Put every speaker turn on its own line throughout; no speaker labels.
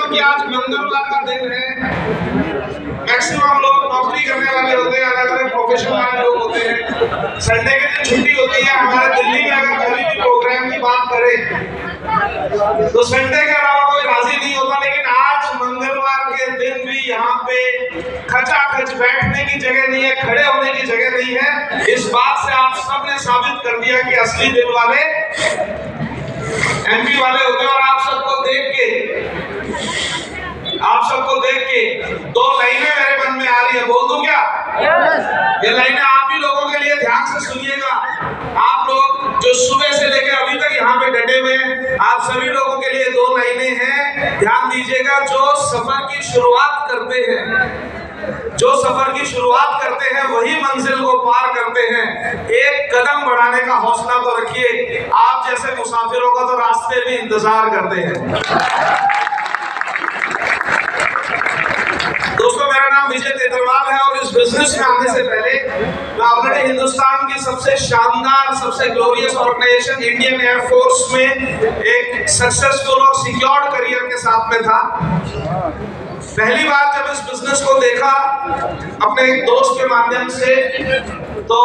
कि आज मंगलवार का दिन है। मैक्सिमम लोग नौकरी करने वाले होते हैं, अलग अलग प्रोफेशन वाले लोग होते हैं। संडे के दिन छुट्टी होती है। हमारे दिल्ली में अगर कोई भी प्रोग्राम की बात करें तो संडे के अलावा कोई राजी नहीं होता, लेकिन आज मंगलवार के दिन भी यहाँ पे खचाखच बैठने की जगह नहीं है, खड़े होने की जगह नहीं है। इस बात से आप सबने साबित कर दिया कि असली दिल वाले एमपी वाले होते हैं। और आप सबको देख के दो लाइनें मेरे मन में आ रही है, बोल दूं क्या? ये लाइनें आप ही लोगों के लिए, ध्यान से सुनिएगा। आप लोग जो सुबह से लेकर अभी तक यहाँ पे डटे हुए हैं, आप सभी लोगों के लिए दो लाइनें हैं, ध्यान दीजिएगा। जो सफर की शुरुआत करते हैं वही मंजिल को पार करते हैं। एक कदम बढ़ाने का हौसला तो रखिए। आप जैसे मुसाफिरों का तो रास्ते में इंतजार करते हैं। दोस्तों, मेरा नाम विजय तेतरवाल है और इस बिजनेस में आने से पहले मैं ऑलरेडी हिंदुस्तान की सबसे शानदार, सबसे ग्लोरियस ऑर्गेनाइजेशन इंडियन एयरफोर्स में एक सक्सेसफुल और सिक्योर्ड करियर के साथ में था। पहली बार जब इस बिजनेस को देखा अपने एक दोस्त के माध्यम से, तो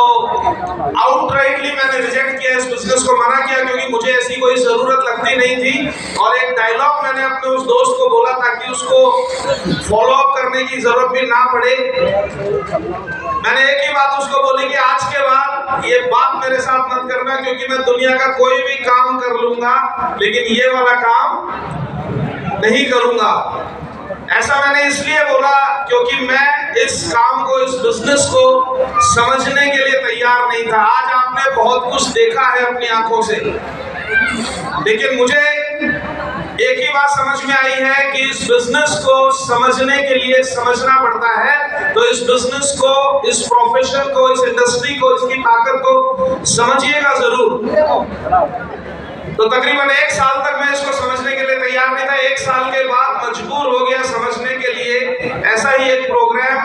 आउटराइटली मैंने रिजेक्ट किया, इस बिजनेस को मना किया, क्योंकि मुझे ऐसी कोई जरूरत लगती नहीं थी। और एक डायलॉग मैंने अपने उस दोस्त को बोला ताकि उसको फॉलो अप करने की जरूरत भी ना पड़े। मैंने एक ही बात उसको बोली कि आज के बाद ये बात मेरे साथ मत करना, क्योंकि मैं दुनिया का कोई भी काम कर लूंगा लेकिन ये वाला काम नहीं करूंगा। ऐसा मैंने इसलिए बोला क्योंकि मैं इस काम को, इस बिजनेस को समझने के लिए तैयार नहीं था। आज आपने बहुत कुछ देखा है अपनी आंखों से, लेकिन मुझे एक ही बात समझ में आई है कि इस बिजनेस को समझने के लिए समझना पड़ता है। तो इस बिजनेस को, इस प्रोफेशन को, इस इंडस्ट्री को, इसकी ताकत को समझिएगा जरूर। तो तकरीबन 1 साल तक मैं इसको समझने के लिए तैयार नहीं था। 1 साल के बाद मजबूर हो गया समझने के लिए। ऐसा ही एक प्रोग्राम,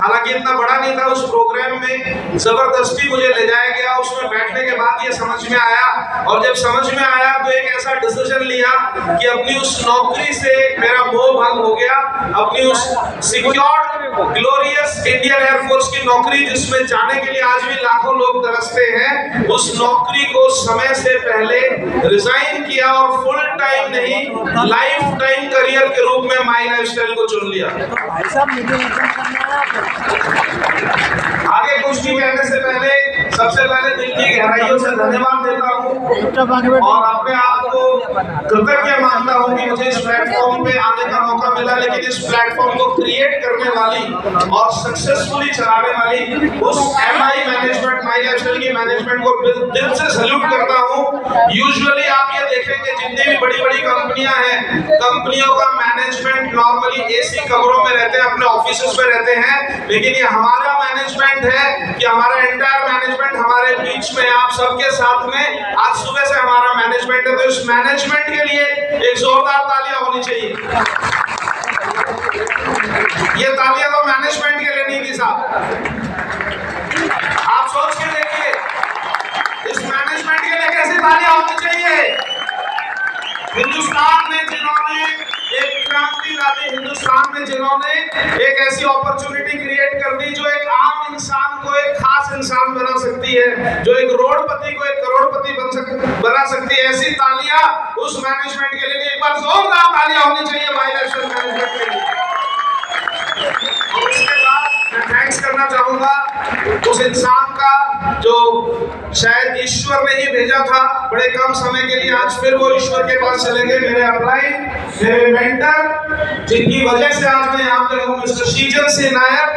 हालांकि इतना बड़ा नहीं था, उस प्रोग्राम में जबरदस्ती मुझे ले जाया गया। उसमें बैठने के बाद ये समझ में आया, और जब समझ में आया तो एक ऐसा डिसीजन लिया कि अपनी उस नौकरी से मेरा मोह भंग हो गया। अपनी उस सिक्योर्ड ग्लोरियस इंडियन एयरफोर्स की नौकरी, जिसमें जाने के लिए आज भी लाखों लोग तरसते हैं, उस नौकरी को समय से पहले रिजाइन किया और फुल टाइम नहीं, लाइफ टाइम करियर के रूप में माई लाइफस्टाइल को चुन लिया। आगे कुछ भी कहने से पहले सबसे पहले दिल की गहराइयों से धन्यवाद देता हूँ और अपने आप को कृतज्ञ मानता हूँ कि मुझे इस प्लेटफॉर्म पे आने का मौका मिला। लेकिन इस प्लेटफॉर्म को क्रिएट करने वाली और सक्सेसफुली चलाने वाली उस MI मैनेजमेंट, माई लाइफस्टाइल की मैनेजमेंट को दिल से सैल्यूट करता हूँ। यूजुअली आप ये देखेंगे जितनी भी बड़ी बड़ी कंपनियां हैं, कंपनियों का मैनेजमेंट नॉर्मली AC कमरों में रहते हैं, अपने ऑफिसेस में रहते हैं। लेकिन ये हमारा मैनेजमेंट है कि हमारा एंटायर मैनेजमेंट हमारे बीच में, आप सबके साथ में आज सुबह से हमारा मैनेजमेंट है। तो इस मैनेजमेंट के लिए एक जोरदार तालियां होनी चाहिए। ये तालियां तो मैनेजमेंट के लिए नहीं थी साहब, आप सोच के देखिए इस मैनेजमेंट के लिए कैसी तालियां होनी चाहिए। हिंदुस्तान में जिन्होंने एक क्रांति ला दी, हिंदुस्तान में जिन्होंने एक ऐसी अपॉर्चुनिटी क्रिएट कर दी जो एक आम इंसान को एक खास इंसान बना सकती है, जो एक करोड़पति को एक करोड़पति बना सकती है, ऐसी तालियां उस मैनेजमेंट के लिए। एक बार जोरदार तालियां होनी चाहिए माई लाइफस्टाइल मैनेजमेंट के लिए। और उसके बाद मैं थैंक्स करना चाहूंगा उस इंसान का जो शायद ईश्वर ने ही भेजा था बड़े कम समय के लिए। आज फिर वो ईश्वर के पास चले गए, मेरे अपलाइन, मेरे मेंटर, जिनकी वजह से आज मैं यहाँ पे हूँ, मिस्टर शीजन सिंह नायर,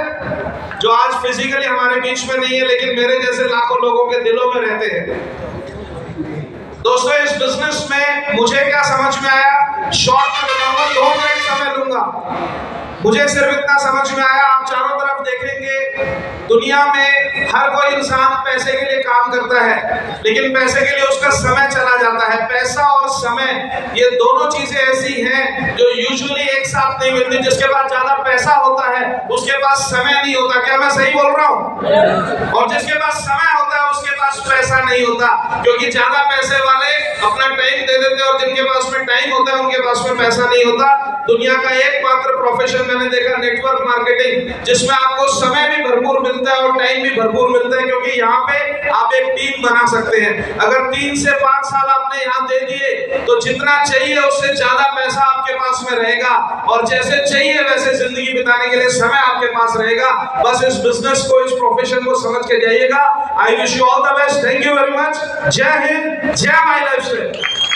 जो आज फिजिकली हमारे बीच में नहीं है लेकिन मेरे जैसे लाखों लोगों के दिलों में रहते हैं। दोस्तों, इस बिजनेस में मुझे क्या समझ में आया, शॉर्ट में बताऊंगा, 2 मिनट समय लूंगा। मुझे सिर्फ इतना समझ में आया, आप चारों तरफ देखेंगे दुनिया में हर कोई इंसान पैसे के लिए काम करता है, लेकिन पैसे के लिए उसका समय चला जाता है। पैसा और समय ये दोनों चीजें ऐसी हैं जो यूजुअली एक साथ नहीं मिलती। जिसके पास ज्यादा पैसा होता है उसके पास समय नहीं होता। क्या मैं सही बोल रहा हूँ? और जिसके पास समय होता है उसके पास पैसा नहीं होता, क्योंकि ज्यादा पैसे वाले अपना टाइम दे देते हैं और जिनके पास में टाइम होता है उनके पास में पैसा नहीं होता। दुनिया का एकमात्र प्रोफेशन मैंने देखा नेटवर्क मार्केटिंग, जिसमें आपको समय भी भरपूर मिलता है और टाइम भी भरपूर मिलता है, क्योंकि यहाँ पे आप एक टीम बना सकते हैं। अगर 3 से 5 साल आपने यहाँ दे दिए तो जितना चाहिए उससे ज्यादा पैसा आपके पास में रहेगा और जैसे चाहिए वैसे जिंदगी बिताने के लिए समय आपके पास रहेगा। बस इस बिजनेस को, इस प्रोफेशन को समझ के जाइएगा। I wish you all the best. Thank you very much. जय हिंद, जय माय लाइफस्टाइल।